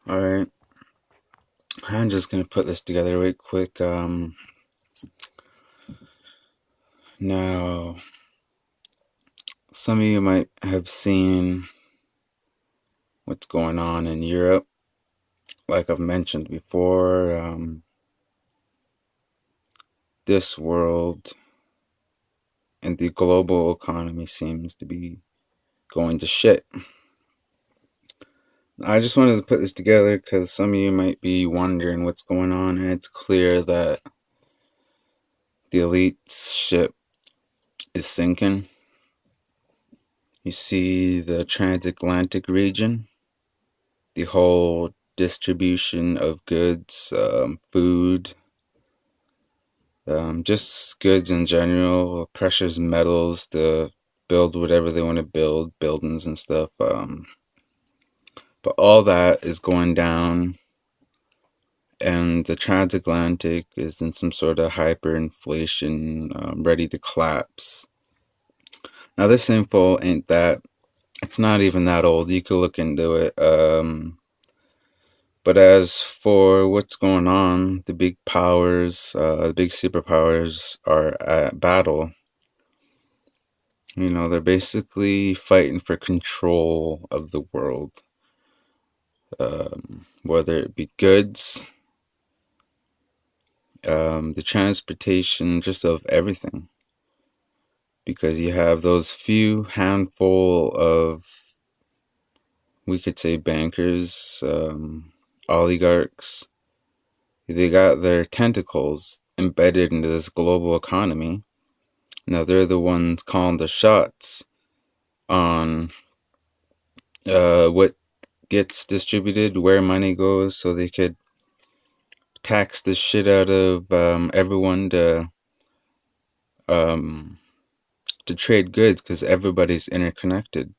All right, I'm just gonna put this together right quick. Now some of you might have seen what's going on in Europe. Like I've mentioned before, this world and the global economy seems to be going to shit. I just wanted to put this together because some of you might be wondering what's going on, and it's clear that the elite's ship is sinking. You see the transatlantic region, the whole distribution of goods, food, just goods in general, precious metals to build whatever they want to build, buildings and stuff. But all that is going down, and the transatlantic is in some sort of hyperinflation, ready to collapse. Now, this info ain't that, it's not even that old. You could look into it. But as for what's going on, the big powers, the big superpowers are at battle. You know, they're basically fighting for control of the world, whether it be goods, the transportation, just of everything. Because you have those few handful of, we could say, bankers, oligarchs. They got their tentacles embedded into this global economy. Now they're the ones calling the shots on what gets distributed, where money goes, so they could tax the shit out of everyone um, to trade goods, because everybody's interconnected.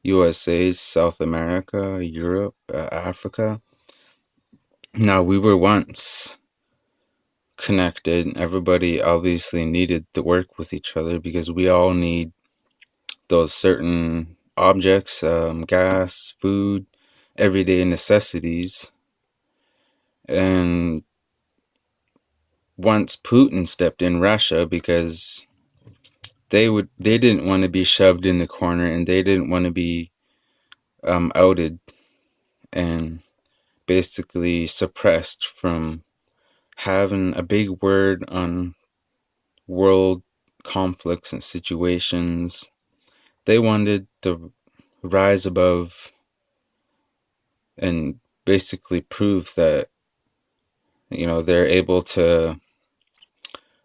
USA, South America, Europe, Africa. Now, we were once connected. Everybody obviously needed to work with each other because we all need those certain objects, gas, food, everyday necessities. And once Putin stepped in Russia, because they didn't want to be shoved in the corner, and they didn't want to be outed and basically suppressed from having a big word on world conflicts and situations. They wanted to rise above and basically prove that, you know, they're able to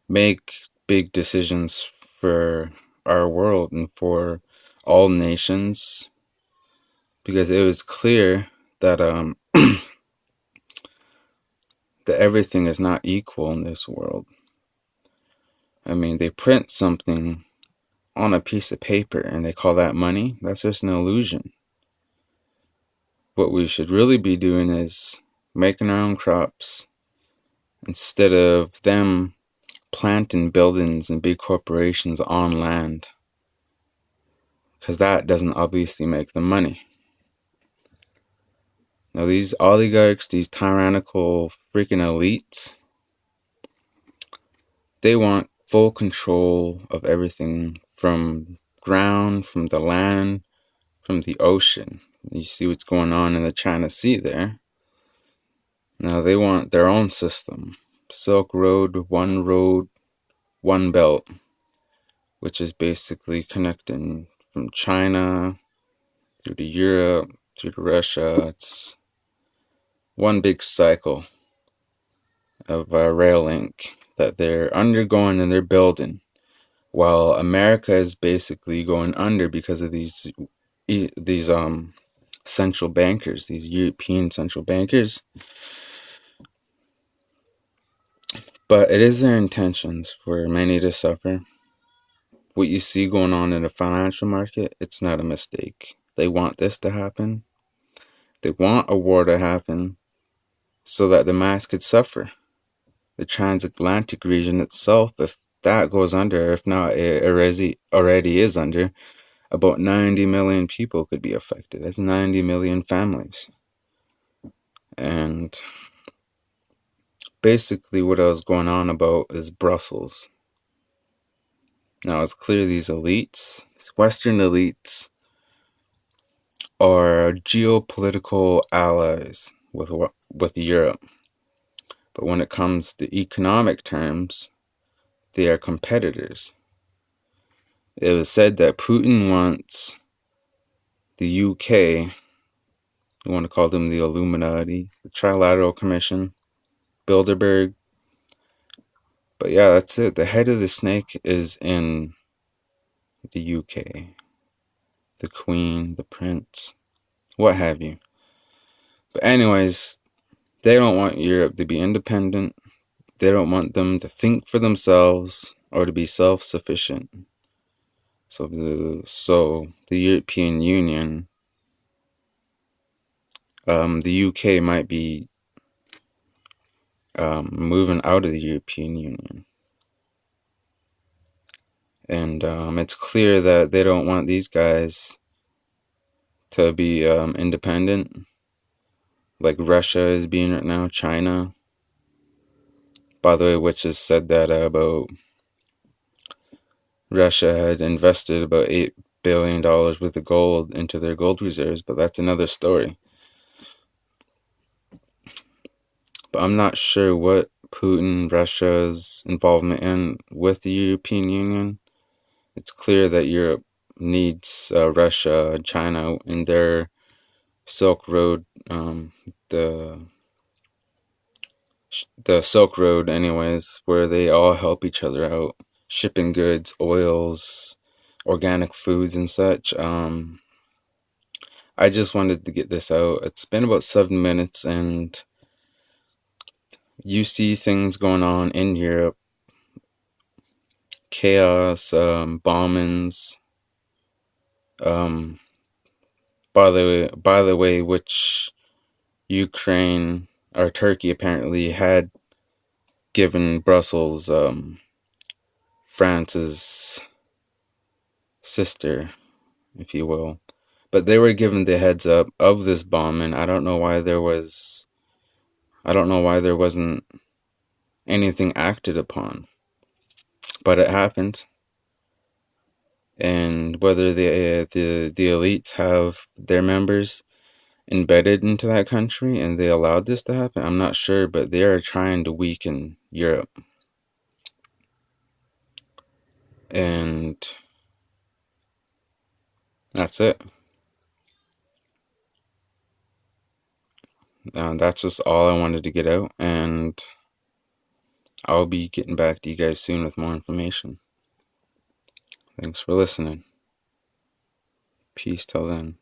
make big decisions for our world and for all nations, because it was clear that that everything is not equal in this world. I mean, they print something on a piece of paper and they call that money. That's just an illusion. What we should really be doing is making our own crops instead of them planting buildings and big corporations on land, because that doesn't obviously make them money. Now, these oligarchs, these tyrannical freaking elites, they want full control of everything, from ground, from the land, from the ocean. You see what's going on in the China Sea there. Now they want their own system. Silk Road, one belt, which is basically connecting from China through to Europe, through to Russia. It's one big cycle of rail link that they're undergoing and they're building, while America is basically going under because of these central bankers, these European central bankers. But it is their intentions for many to suffer. What you see going on in the financial market, it's not a mistake. They want this to happen. They want a war to happen so that the mass could suffer. The transatlantic region itself, if that goes under, if not, it already is under, about 90 million people could be affected. That's 90 million families. And basically what I was going on about is Brussels. Now it's clear these elites, these Western elites, are geopolitical allies with Europe. But when it comes to economic terms, they are competitors. It was said that Putin wants the UK, you want to call them the Illuminati, the Trilateral Commission, Bilderberg. But yeah, that's it. The head of the snake is in the UK. The Queen, the Prince, what have you. But anyways, they don't want Europe to be independent. They don't want them to think for themselves or to be self-sufficient. So the European Union, the UK might be moving out of the European Union. And it's clear that they don't want these guys to be independent, like Russia is being right now, China. By the way, which has said that about Russia had invested about $8 billion worth of gold into their gold reserves, but that's another story. But I'm not sure what Putin, Russia's involvement in with the European Union. It's clear that Europe needs Russia and China in their Silk Road, the the Silk Road, anyways, where they all help each other out, shipping goods, oils, organic foods, and such. I just wanted to get this out. It's been about 7 minutes, and you see things going on in Europe, chaos, bombings. Um, by the way, which Ukraine or Turkey apparently had given Brussels, France's sister, if you will. But they were given the heads up of this bombing. I don't know why there wasn't anything acted upon. But it happened. And whether the elites have their members embedded into that country and they allowed this to happen, I'm not sure, but they are trying to weaken Europe. And that's it. That's just all I wanted to get out, and I'll be getting back to you guys soon with more information. Thanks for listening. Peace till then.